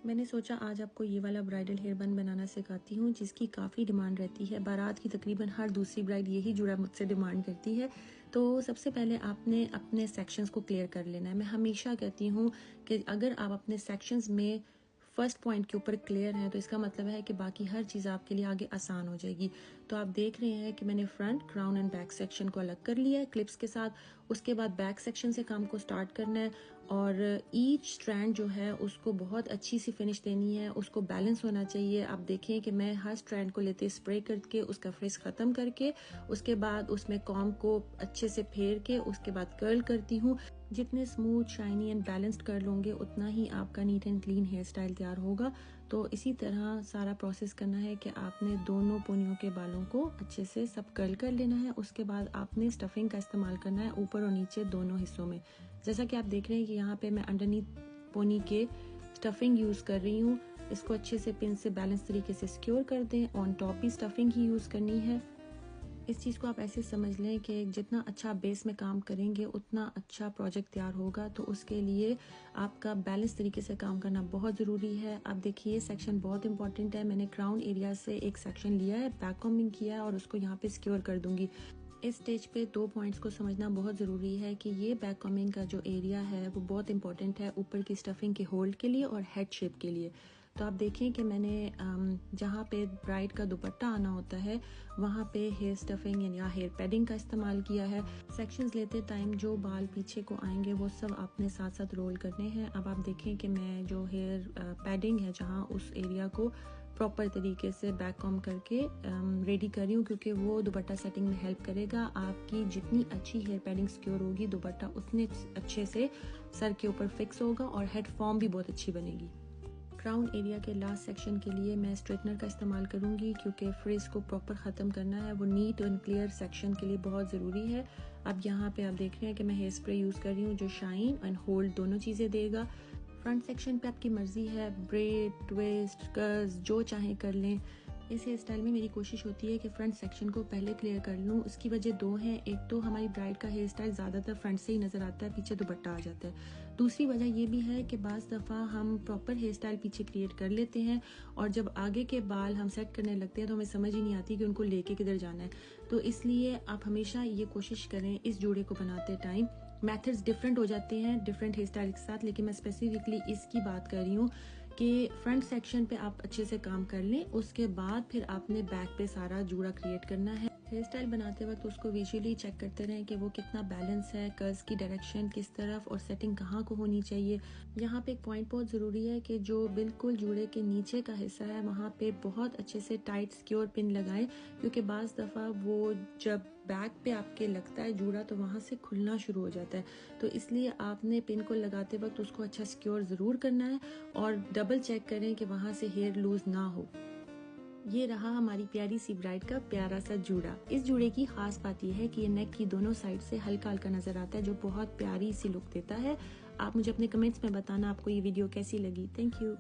मैंने सोचा आज आपको ये वाला ब्राइडल हेयर बन बनाना सिखाती हूँ, जिसकी काफ़ी डिमांड रहती है। बारात की तकरीबन हर दूसरी ब्राइड यही जुड़ा मुझसे डिमांड करती है। तो सबसे पहले आपने अपने सेक्शंस को क्लियर कर लेना है। मैं हमेशा कहती हूँ कि अगर आप अपने सेक्शंस में फर्स्ट पॉइंट के ऊपर क्लियर हैं तो इसका मतलब है कि बाकी हर चीज़ आपके लिए आगे आसान हो जाएगी। तो आप देख रहे हैं कि मैंने front, crown and back section को अलग कर लिया है क्लिप्स के साथ। उसके बाद बैक सेक्शन से काम को स्टार्ट करना है और ईच स्ट्रैंड जो है उसको बहुत अच्छी सी फिनिश देनी है, उसको बैलेंस होना चाहिए। आप देखें कि मैं हर स्ट्रैंड को लेते स्प्रे करके उसका फ्रिज ख़त्म करके उसके बाद उसमें कॉम्ब को अच्छे से फेर के उसके बाद कर्ल करती हूँ। जितने स्मूथ, शाइनी एंड बैलेंस्ड कर लोगे उतना ही आपका neat and clean hair style तैयार होगा। तो इसी तरह सारा प्रोसेस करना है कि आपने दोनों पोनियों के बालों को अच्छे से सब कर्ल कर लेना है। उसके बाद आपने स्टफिंग का इस्तेमाल करना है ऊपर और नीचे दोनों हिस्सों में। जैसा कि आप देख रहे हैं कि यहाँ पे मैं अंडरनीथ पोनी के स्टफिंग यूज़ कर रही हूँ। इसको अच्छे से पिन से बैलेंस तरीके से सिक्योर कर दें। ऑन टॉप भी स्टफिंग ही यूज़ करनी है। इस चीज़ को आप ऐसे समझ लें कि जितना अच्छा बेस में काम करेंगे उतना अच्छा प्रोजेक्ट तैयार होगा। तो उसके लिए आपका बैलेंस तरीके से काम करना बहुत ज़रूरी है। आप देखिए सेक्शन बहुत इंपॉर्टेंट है। मैंने क्राउन एरिया से एक सेक्शन लिया है, बैक कॉम्बिंग किया है और उसको यहाँ पे सिक्योर कर दूंगी। इस स्टेज पे 2 पॉइंट्स को समझना बहुत ज़रूरी है कि ये बैक कॉम्बिंग का जो एरिया है वो बहुत इंपॉर्टेंट है ऊपर की स्टफिंग के होल्ड के लिए और हेड शेप के लिए। तो आप देखें कि मैंने जहाँ पे ब्राइड का दुपट्टा आना होता है वहाँ पे हेयर स्टफिंग या हेयर पैडिंग का इस्तेमाल किया है। सेक्शंस लेते टाइम जो बाल पीछे को आएंगे वो सब आपने साथ साथ रोल करने हैं। अब आप देखें कि मैं जो हेयर पैडिंग है जहाँ उस एरिया को प्रॉपर तरीके से बैक कॉम करके रेडी कर रही हूँ, क्योंकि वो दुपट्टा सेटिंग में हेल्प करेगा। आपकी जितनी अच्छी हेयर पैडिंग सिक्योर होगी दुपट्टा उतने अच्छे से सर के ऊपर फिक्स होगा और हेड फॉर्म भी बहुत अच्छी बनेगी। क्राउन एरिया के लास्ट सेक्शन के लिए मैं स्ट्रेटनर का इस्तेमाल करूंगी, क्योंकि फ्रिज को प्रॉपर ख़त्म करना है। वो नीट एंड क्लियर सेक्शन के लिए बहुत ज़रूरी है। अब यहाँ पे आप देख रहे हैं कि मैं हेयर स्प्रे यूज़ कर रही हूँ जो शाइन एंड होल्ड दोनों चीज़ें देगा। फ्रंट सेक्शन पे आपकी मर्जी है, ब्रेड, ट्विस्ट, कर्ल्स जो चाहें कर लें। इस हेयर स्टाइल में मेरी कोशिश होती है कि फ्रंट सेक्शन को पहले क्लियर कर लूँ। उसकी वजह 2 हैं। एक तो हमारी ब्राइड का हेयर स्टाइल ज़्यादातर फ्रंट से ही नज़र आता है, पीछे दुपट्टा आ जाता है। दूसरी वजह ये भी है कि बाज़ दफ़ा हम प्रॉपर हेयर स्टाइल पीछे क्रिएट कर लेते हैं और जब आगे के बाल हम सेट करने लगते हैं तो हमें समझ ही नहीं आती कि उनको लेके किधर जाना है। तो इसलिए आप हमेशा ये कोशिश करें इस जोड़े को बनाते टाइम। मेथड्स डिफरेंट हो जाते हैं डिफरेंट हेयर स्टाइल के साथ, लेकिन मैं स्पेसिफिकली इसकी बात कर रही हूँ कि फ्रंट सेक्शन पे आप अच्छे से काम कर लें। उसके बाद फिर आपने बैक पे सारा जूड़ा क्रिएट करना है। हेयर स्टाइल बनाते वक्त उसको विजुअली चेक करते रहें कि वो कितना बैलेंस है, कर्ल्स की डायरेक्शन किस तरफ और सेटिंग कहाँ को होनी चाहिए। यहाँ पे एक पॉइंट बहुत ज़रूरी है कि जो बिल्कुल जूड़े के नीचे का हिस्सा है वहाँ पे बहुत अच्छे से टाइट सिक्योर पिन लगाएं, क्योंकि बाज़ दफ़ा वो जब बैक पे आपके लगता है जूड़ा तो वहाँ से खुलना शुरू हो जाता है। तो इसलिए आपने पिन को लगाते वक्त उसको अच्छा सिक्योर ज़रूर करना है और डबल चेक करें कि वहाँ से हेयर लूज ना हो। ये रहा हमारी प्यारी सी ब्राइड का प्यारा सा जूड़ा। इस जूड़े की खास बात यह है कि ये नेक की दोनों साइड से हल्का हल्का नजर आता है, जो बहुत प्यारी सी लुक देता है। आप मुझे अपने कमेंट्स में बताना आपको ये वीडियो कैसी लगी। Thank you.